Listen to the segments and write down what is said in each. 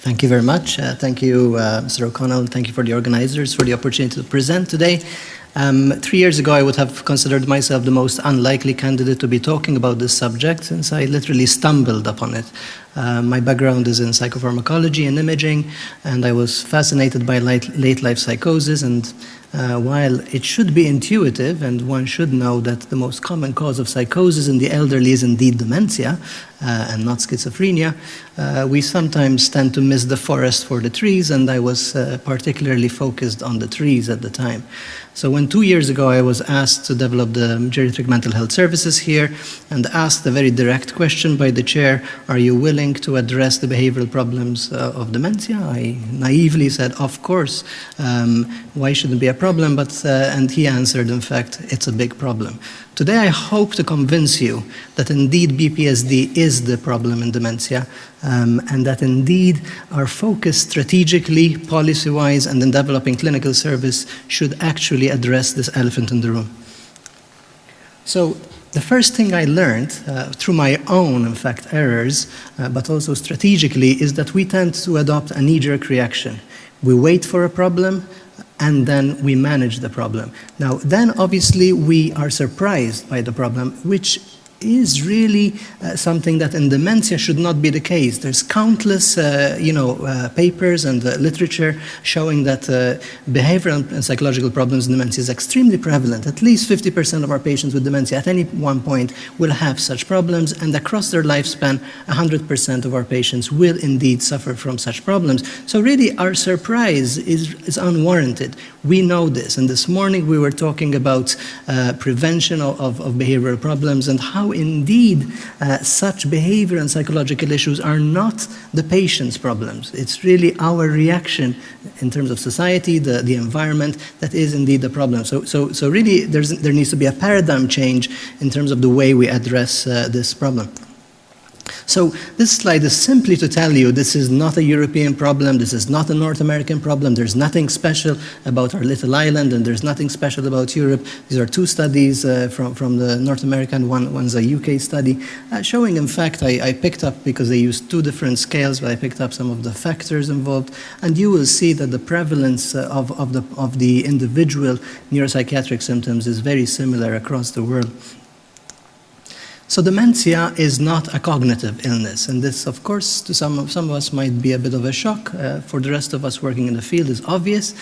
Thank you very much. Thank you, Mr. O'Connell. Thank you for the organizers for the opportunity to present today. 3 years ago, I would have considered myself the most unlikely candidate to be talking about this subject, since I literally stumbled upon it. My background is in psychopharmacology and imaging, and I was fascinated by late life psychosis. And while it should be intuitive, and one should know that the most common cause of psychosis in the elderly is indeed dementia and not schizophrenia, we sometimes tend to miss the forest for the trees, and I was particularly focused on the trees at the time. So when 2 years ago I was asked to develop the geriatric mental health services here, and asked a very direct question by the chair, are you willing to address the behavioral problems of dementia? I naively said, of course, why shouldn't it be a problem? And he answered, in fact, it's a big problem. Today I hope to convince you that indeed BPSD is the problem in dementia, and that indeed our focus strategically, policy-wise, and in developing clinical service should actually address this elephant in the room. So the first thing I learned through my own, in fact, errors, but also strategically, is that we tend to adopt a knee-jerk reaction. We wait for a problem, and then we manage the problem. Now, then obviously we are surprised by the problem, which is really something that in dementia should not be the case. There's countless papers and literature showing that behavioral and psychological problems in dementia is extremely prevalent. At least 50% of our patients with dementia at any one point will have such problems, and across their lifespan, 100% of our patients will indeed suffer from such problems. So really our surprise is unwarranted. We know this, and this morning we were talking about prevention of behavioral problems, and how indeed such behavior and psychological issues are not the patient's problems. It's really our reaction in terms of society, the environment, that is indeed the problem. So really there needs to be a paradigm change in terms of the way we address this problem. So this slide is simply to tell you this is not a European problem, this is not a North American problem, there's nothing special about our little island, and there's nothing special about Europe. These are two studies from the North American, one's a UK study, showing, in fact, I picked up, because they used two different scales, but I picked up some of the factors involved, and you will see that the prevalence of the individual neuropsychiatric symptoms is very similar across the world. So dementia is not a cognitive illness, and this, of course, to some of us might be a bit of a shock. For the rest of us working in the field, is obvious,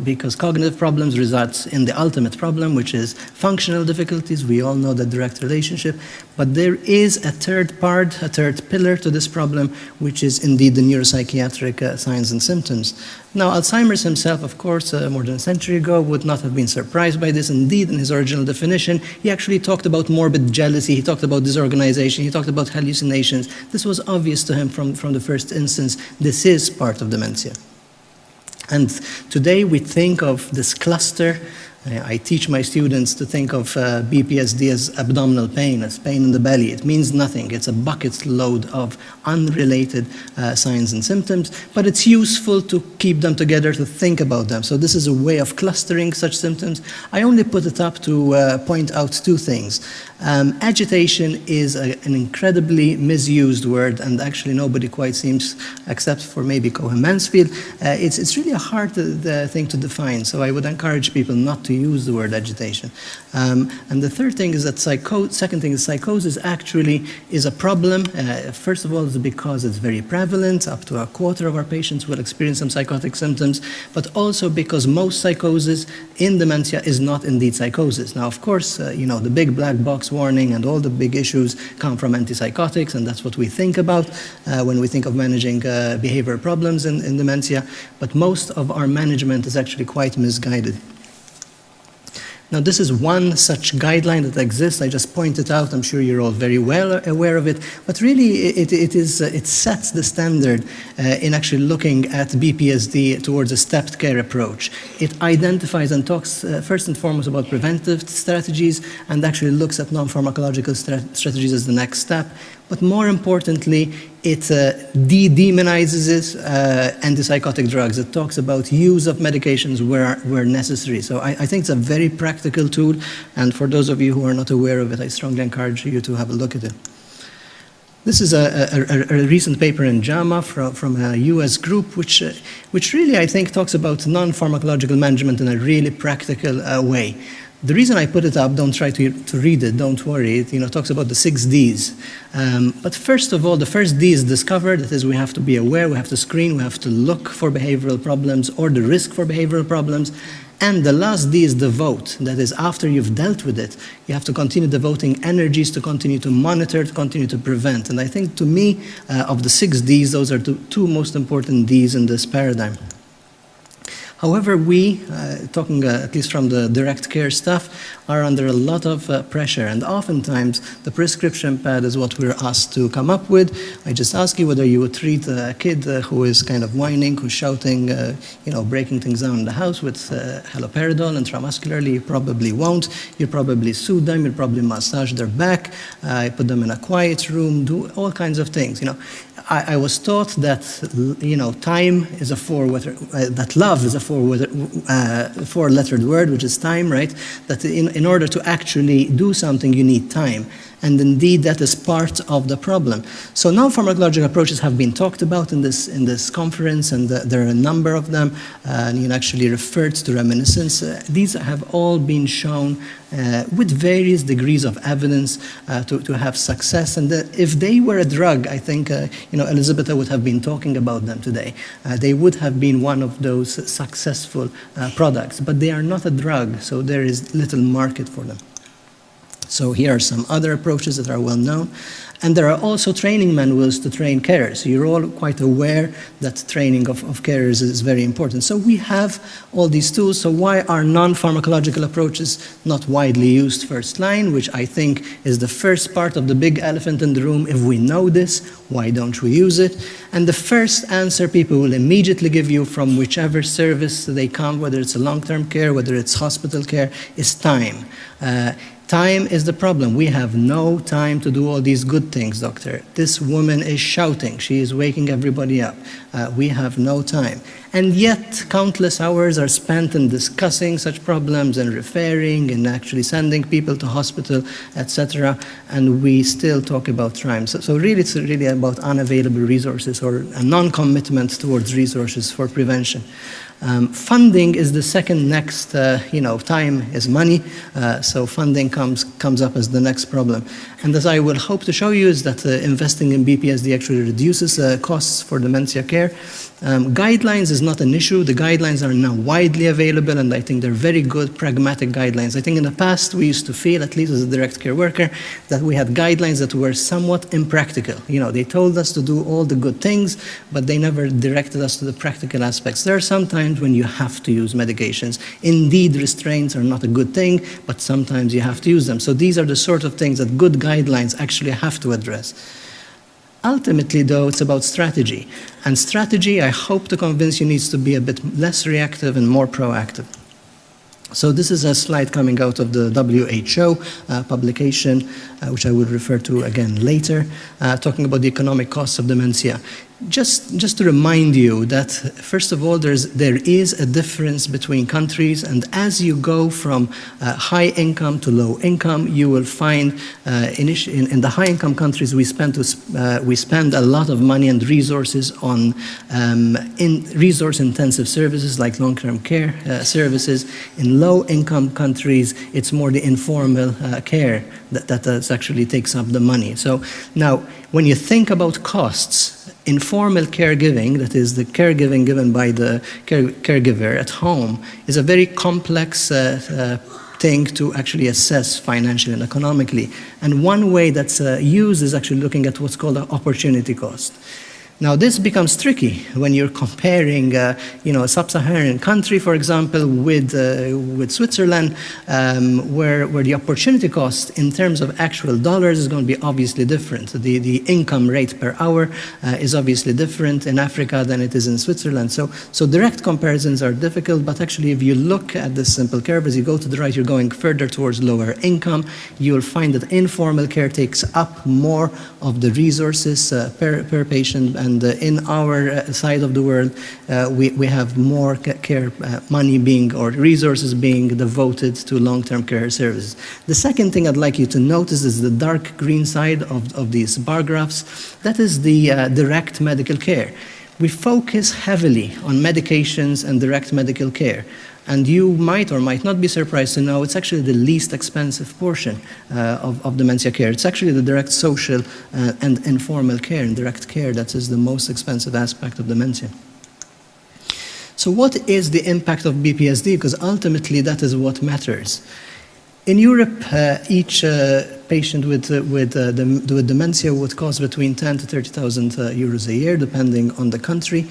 because cognitive problems results in the ultimate problem, which is functional difficulties. We all know the direct relationship, but there is a third part, a third pillar to this problem, which is indeed the neuropsychiatric signs and symptoms. Now, Alzheimer's himself, of course, more than a century ago, would not have been surprised by this. Indeed, in his original definition, he actually talked about morbid jealousy, he talked about disorganization, he talked about hallucinations. This was obvious to him from the first instance. This is part of dementia. And today we think of this cluster. I teach my students to think of BPSD as abdominal pain, as pain in the belly. It means nothing. It's a bucket load of unrelated signs and symptoms, but it's useful to keep them together, to think about them. So this is a way of clustering such symptoms. I only put it up to point out two things. Agitation is an incredibly misused word, and actually nobody quite seems, except for maybe Cohen Mansfield. It's really a hard thing to define, so I would encourage people not to use the word agitation. And the third thing is that second thing is psychosis actually is a problem. First of all, it's because it's very prevalent. Up to a quarter of our patients will experience some psychotic symptoms, but also because most psychosis in dementia is not indeed psychosis. Now, of course, the big black box warning and all the big issues come from antipsychotics, and that's what we think about when we think of managing behavioral problems in dementia, but most of our management is actually quite misguided. Now, this is one such guideline that exists. I just pointed out. I'm sure you're all very well aware of it. But really, it sets the standard in actually looking at BPSD towards a stepped care approach. It identifies and talks first and foremost about preventive strategies, and actually looks at non-pharmacological strategies as the next step. But more importantly, it de-demonizes antipsychotic drugs. It talks about use of medications where necessary. So I think it's a very practical tool, and for those of you who are not aware of it, I strongly encourage you to have a look at it. This is a recent paper in JAMA from a US group, which really, I think, talks about non-pharmacological management in a really practical way. The reason I put it up, don't try to read it, don't worry, it talks about the 6 Ds. But first of all, the first D is discover, that is, we have to be aware, we have to screen, we have to look for behavioral problems or the risk for behavioral problems. And the last D is devote, that is, after you've dealt with it, you have to continue devoting energies to continue to monitor, to continue to prevent. And I think, to me, of the 6 Ds, those are the 2 most important Ds in this paradigm. However, we, talking at least from the direct care staff, are under a lot of pressure, and oftentimes the prescription pad is what we're asked to come up with. I just ask you whether you would treat a kid who is kind of whining, who's shouting, breaking things down in the house with haloperidol intramuscularly. You probably won't. You probably soothe them. You probably massage their back. Put them in a quiet room. Do all kinds of things. I was taught that time is a that love is a four-lettered word, which is time, right? That in order to actually do something, you need time. And indeed, that is part of the problem. So non-pharmacological approaches have been talked about in this conference, and there are a number of them. And actually referred to reminiscence. These have all been shown with various degrees of evidence to have success. And if they were a drug, I think Elizabeth would have been talking about them today. They would have been one of those successful products. But they are not a drug, so there is little market for them. So here are some other approaches that are well known. And there are also training manuals to train carers. You're all quite aware that training of carers is very important. So we have all these tools. So why are non-pharmacological approaches not widely used first line, which I think is the first part of the big elephant in the room? If we know this, why don't we use it? And the first answer people will immediately give you from whichever service they come, whether it's a long-term care, whether it's hospital care, is time. Time is the problem. We have no time to do all these good things, doctor. This woman is shouting. She is waking everybody up. We have no time. And yet, countless hours are spent in discussing such problems and referring and actually sending people to hospital, etc. And we still talk about time. So really, it's really about unavailable resources or a non-commitment towards resources for prevention. Funding is the second next, time is money, so funding comes up as the next problem. And as I will hope to show you is that investing in BPSD actually reduces costs for dementia care. Guidelines is not an issue. The guidelines are now widely available, and I think they're very good, pragmatic guidelines. I think in the past we used to feel, at least as a direct care worker, that we had guidelines that were somewhat impractical. They told us to do all the good things, but they never directed us to the practical aspects. There are some times when you have to use medications. Indeed, restraints are not a good thing, but sometimes you have to use them. So these are the sort of things that good guidelines actually have to address. Ultimately, though, it's about strategy. And strategy, I hope to convince you, needs to be a bit less reactive and more proactive. So this is a slide coming out of the WHO publication, which I will refer to again later, talking about the economic costs of dementia. Just to remind you that, first of all, there is a difference between countries, and as you go from high income to low income, you will find in the high income countries we spend a lot of money and resources on resource intensive services like long-term care services. In low income countries, it's more the informal care that actually takes up the money. So now, when you think about costs, informal caregiving, that is the caregiving given by the caregiver at home, is a very complex thing to actually assess financially and economically. And one way that's used is actually looking at what's called an opportunity cost. Now, this becomes tricky when you're comparing, a sub-Saharan country, for example, with Switzerland, where the opportunity cost in terms of actual dollars is going to be obviously different. The income rate per hour is obviously different in Africa than it is in Switzerland. So direct comparisons are difficult, but actually, if you look at this simple curve, as you go to the right, you're going further towards lower income. You'll find that informal care takes up more of the resources per patient and in our side of the world, we have more care money being, or resources being devoted to long-term care services. The second thing I'd like you to notice is the dark green side of these bar graphs. That is the direct medical care. We focus heavily on medications and direct medical care. And you might or might not be surprised to know it's actually the least expensive portion of dementia care. It's actually the direct social and informal care and direct care that is the most expensive aspect of dementia. So what is the impact of BPSD? Because ultimately that is what matters. In Europe, each patient with dementia would cost between 10 to 30,000 euros a year, depending on the country.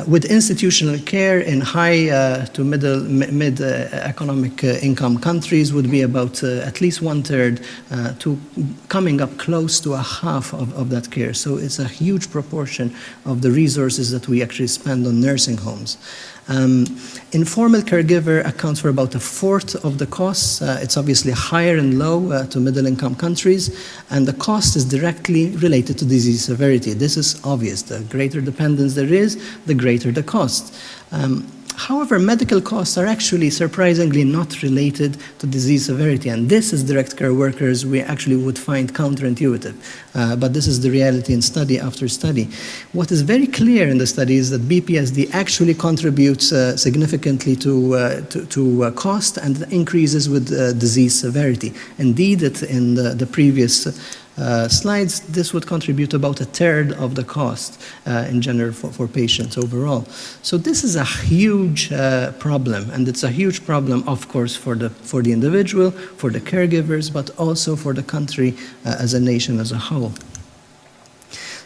With institutional care in high to mid economic income countries would be about at least 1/3 to coming up close to a half of that care. So it's a huge proportion of the resources that we actually spend on nursing homes. Informal caregiver accounts for about 1/4 of the costs. It's obviously higher in low to middle income countries, and the cost is directly related to disease severity. This is obvious. The greater dependence there is, the greater the cost. However, medical costs are actually surprisingly not related to disease severity, and this is direct care workers we actually would find counterintuitive. But this is the reality in study after study. What is very clear in the study is that BPSD actually contributes significantly to cost and increases with disease severity. Indeed, in the previous slides, this would contribute about 1/3 of the cost in general for patients overall. So this is a huge problem, and it's a huge problem, of course, for the individual, for the caregivers, but also for the country as a nation as a whole.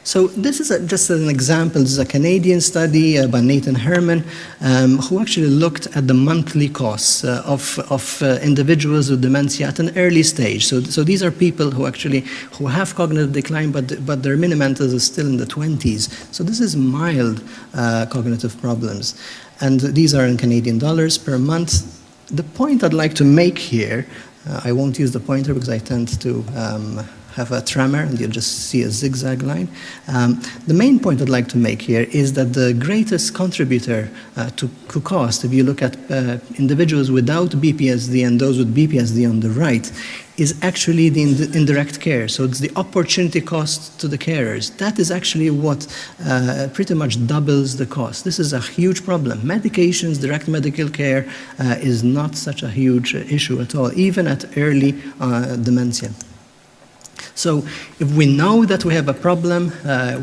So this is just an example. This is a Canadian study by Nathan Herman, who actually looked at the monthly costs of individuals with dementia at an early stage. So these are people who have cognitive decline, but their mini-mental is still in the 20s. So this is mild cognitive problems. And these are in Canadian dollars per month. The point I'd like to make here, I won't use the pointer because I tend to have a tremor, and you'll just see a zigzag line. The main point I'd like to make here is that the greatest contributor to cost, if you look at individuals without BPSD and those with BPSD on the right, is actually the indirect care. So it's the opportunity cost to the carers. That is actually what pretty much doubles the cost. This is a huge problem. Medications, direct medical care is not such a huge issue at all, even at early dementia. So if we know that we have a problem,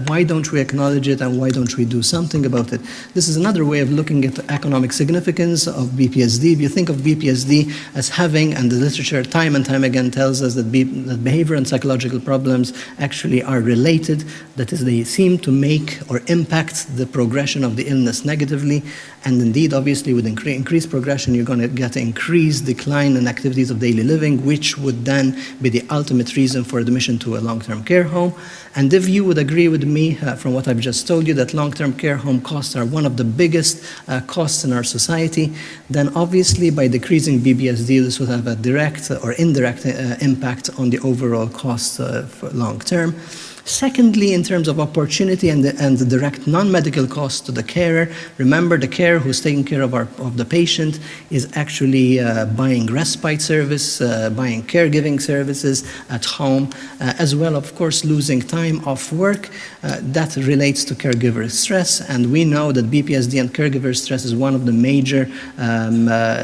why don't we acknowledge it and why don't we do something about it? This is another way of looking at the economic significance of BPSD. If you think of BPSD as having, and the literature time and time again tells us that behavioral and psychological problems actually are related, that is, they seem to make or impact the progression of the illness negatively. And indeed, obviously, with increased progression, you're going to get increased decline in activities of daily living, which would then be the ultimate reason for admission to a long-term care home. And if you would agree with me from what I've just told you, that long-term care home costs are one of the biggest costs in our society, then obviously by decreasing BPSD, this would have a direct or indirect impact on the overall cost for long-term. Secondly, in terms of opportunity and the direct non-medical cost to the carer, remember the carer who's taking care of the patient is actually buying respite service, buying caregiving services at home, as well, of course, losing time off work. That relates to caregiver stress, and we know that BPSD and caregiver stress is one of the major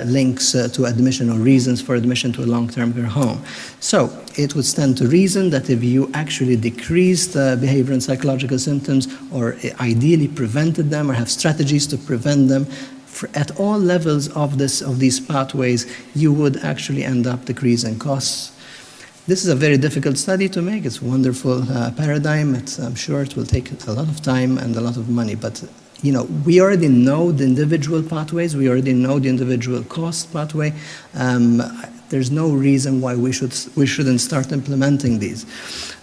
links to admission or reasons for admission to a long-term care home. So it would stand to reason that if you actually decrease the behavioral and psychological symptoms, or ideally prevented them or have strategies to prevent them, at all levels of these pathways, you would actually end up decreasing costs. This is a very difficult study to make. It's a wonderful paradigm. I'm sure it will take a lot of time and a lot of money, but we already know the individual pathways. We already know the individual cost pathway. There's no reason why we shouldn't start implementing these.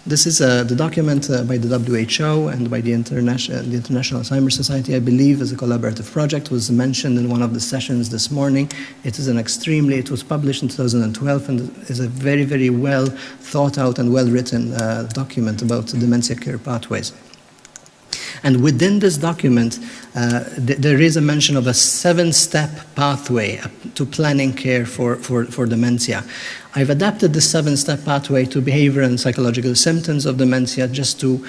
This is the document by the WHO and by the International Alzheimer Society, I believe, as a collaborative project, was mentioned in one of the sessions this morning. It was published in 2012 and is a very, very well thought out and well written document about dementia care pathways. And within this document, there is a mention of a 7-step pathway to planning care for dementia. I've adapted the 7-step pathway to behavioral and psychological symptoms of dementia just to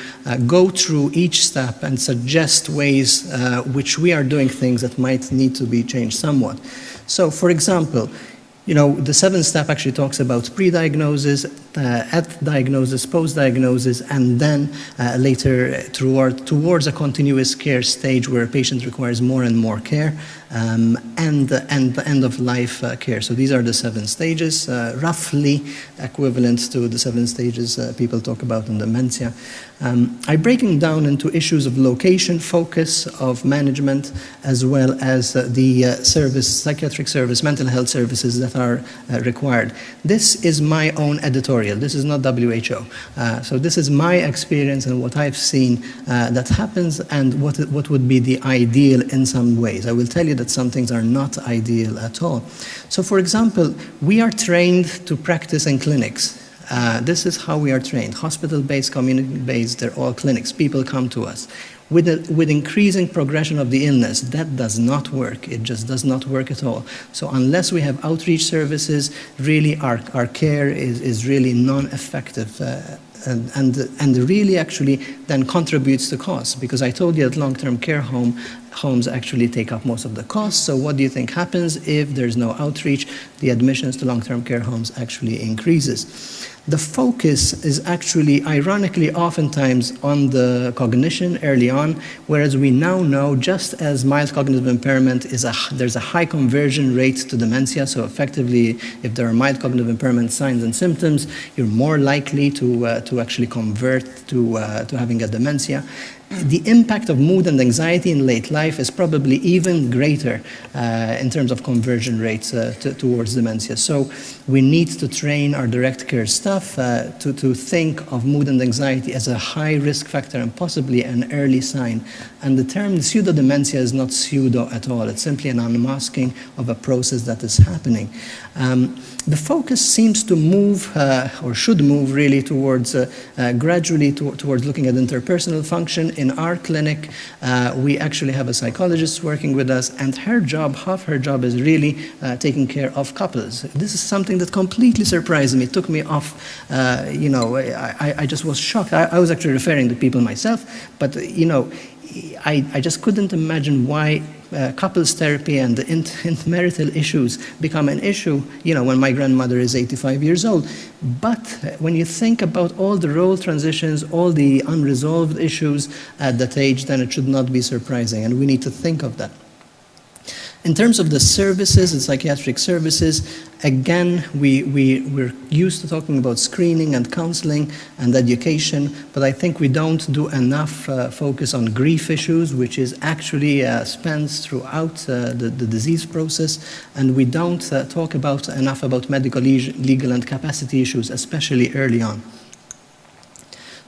go through each step and suggest ways which we are doing things that might need to be changed somewhat. So, for example, the 7-step actually talks about pre-diagnosis, at diagnosis, post-diagnosis, and then later towards a continuous care stage where a patient requires more and more care, and the end-of-life care. So these are the 7 stages, roughly equivalent to the 7 stages people talk about in dementia. I break them down into issues of location, focus, of management, as well as the psychiatric service, mental health services that are required. This is my own editorial. This is not WHO. So this is my experience and what I've seen that happens and what would be the ideal in some ways. I will tell you that some things are not ideal at all. So for example, we are trained to practice in clinics. This is how we are trained. Hospital-based, community-based, they're all clinics. People come to us. With increasing progression of the illness, that does not work. It just does not work at all. So unless we have outreach services, really our care is really non-effective. And really actually then contributes to costs, because I told you that long-term care homes actually take up most of the costs. So what do you think happens if there's no outreach? The admissions to long-term care homes actually increases. The focus is actually, ironically, oftentimes on the cognition early on, whereas we now know just as mild cognitive impairment there's a high conversion rate to dementia. So effectively, if there are mild cognitive impairment signs and symptoms, you're more likely to actually convert to having a dementia. The impact of mood and anxiety in late life is probably even greater in terms of conversion rates towards dementia. So we need to train our direct care staff to think of mood and anxiety as a high risk factor and possibly an early sign. And the term pseudo-dementia is not pseudo at all. It's simply an unmasking of a process that is happening. The focus seems to move, or should move really, towards gradually towards looking at interpersonal function. In our clinic, we actually have a psychologist working with us, and half her job is really taking care of couples. This is something that completely surprised me. It took me off, I just was shocked. I was actually referring to people myself, but I just couldn't imagine why couples therapy and the marital issues become an issue, when my grandmother is 85 years old. But when you think about all the role transitions, all the unresolved issues at that age, then it should not be surprising, and we need to think of that. In terms of the services and psychiatric services, again, we're used to talking about screening and counseling and education, but I think we don't do enough focus on grief issues, which is actually spans throughout the disease process, and we don't talk enough about medical, legal, and capacity issues, especially early on.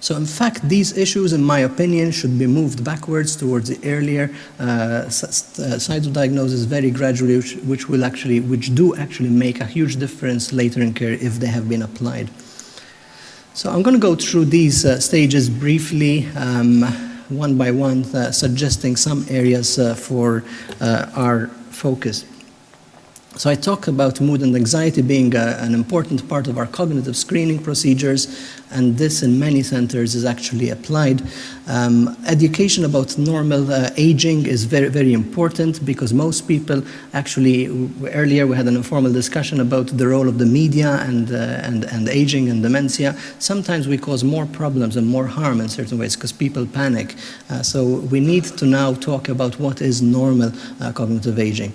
So in fact, these issues, in my opinion, should be moved backwards towards the earlier side of diagnosis very gradually, which do actually make a huge difference later in care if they have been applied. So I'm going to go through these stages briefly, one by one, suggesting some areas for our focus. So I talk about mood and anxiety being an important part of our cognitive screening procedures, and this in many centers is actually applied. Education about normal aging is very, very important, because most people actually, earlier we had an informal discussion about the role of the media and aging and dementia. Sometimes we cause more problems and more harm in certain ways because people panic. So we need to now talk about what is normal cognitive aging.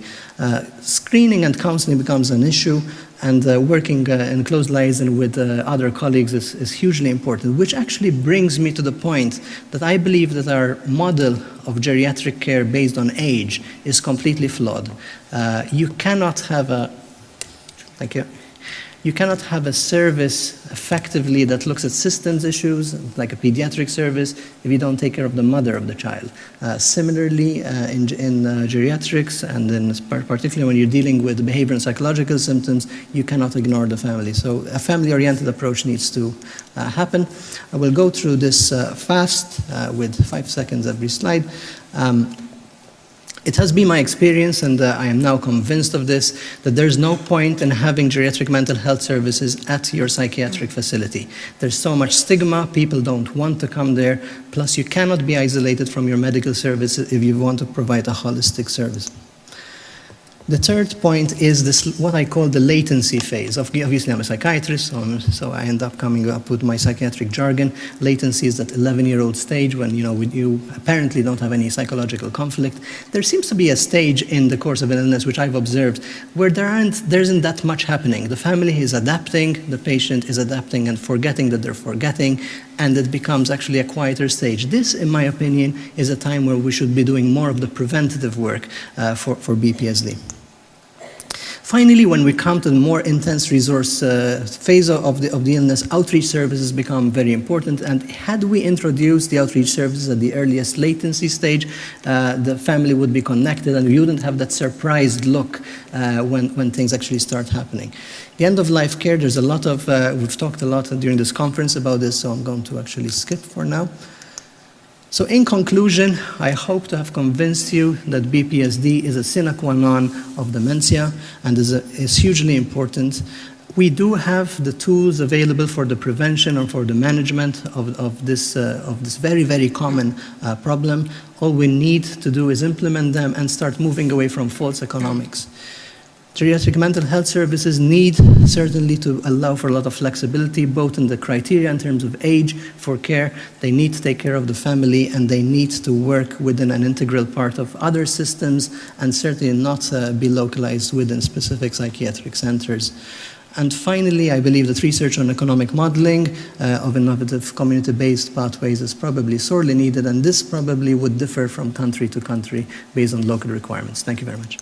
Screening and counseling becomes an issue, and working in close liaison with other colleagues is hugely important, which actually brings me to the point that I believe that our model of geriatric care based on age is completely flawed. You cannot have a, thank you. You cannot have a service effectively that looks at systems issues, like a pediatric service, if you don't take care of the mother of the child. Similarly, in geriatrics, and particularly when you're dealing with behavioral and psychological symptoms, you cannot ignore the family. So a family-oriented approach needs to happen. I will go through this fast with 5 seconds every slide. It has been my experience, and I am now convinced of this, that there's no point in having geriatric mental health services at your psychiatric facility. There's so much stigma, people don't want to come there, plus you cannot be isolated from your medical services if you want to provide a holistic service. The third point is this, what I call the latency phase. Obviously, I'm a psychiatrist, so I end up coming up with my psychiatric jargon. Latency is that 11-year-old stage when you apparently don't have any psychological conflict. There seems to be a stage in the course of an illness, which I've observed, where there isn't that much happening. The family is adapting, the patient is adapting and forgetting that they're forgetting, and it becomes actually a quieter stage. This, in my opinion, is a time where we should be doing more of the preventative work for BPSD. Finally, when we come to the more intense resource phase of the illness, outreach services become very important. And had we introduced the outreach services at the earliest latency stage, the family would be connected and we wouldn't have that surprised look when things actually start happening. The end-of-life care, there's a lot of, we've talked a lot during this conference about this, so I'm going to actually skip for now. So in conclusion, I hope to have convinced you that BPSD is a sine qua non of dementia and is hugely important. We do have the tools available for the prevention or for the management of this very, very common problem. All we need to do is implement them and start moving away from false economics. Geriatric mental health services need certainly to allow for a lot of flexibility, both in the criteria in terms of age for care. They need to take care of the family, and they need to work within an integral part of other systems, and certainly not be localized within specific psychiatric centers. And finally, I believe that research on economic modeling of innovative community-based pathways is probably sorely needed, and this probably would differ from country to country based on local requirements. Thank you very much.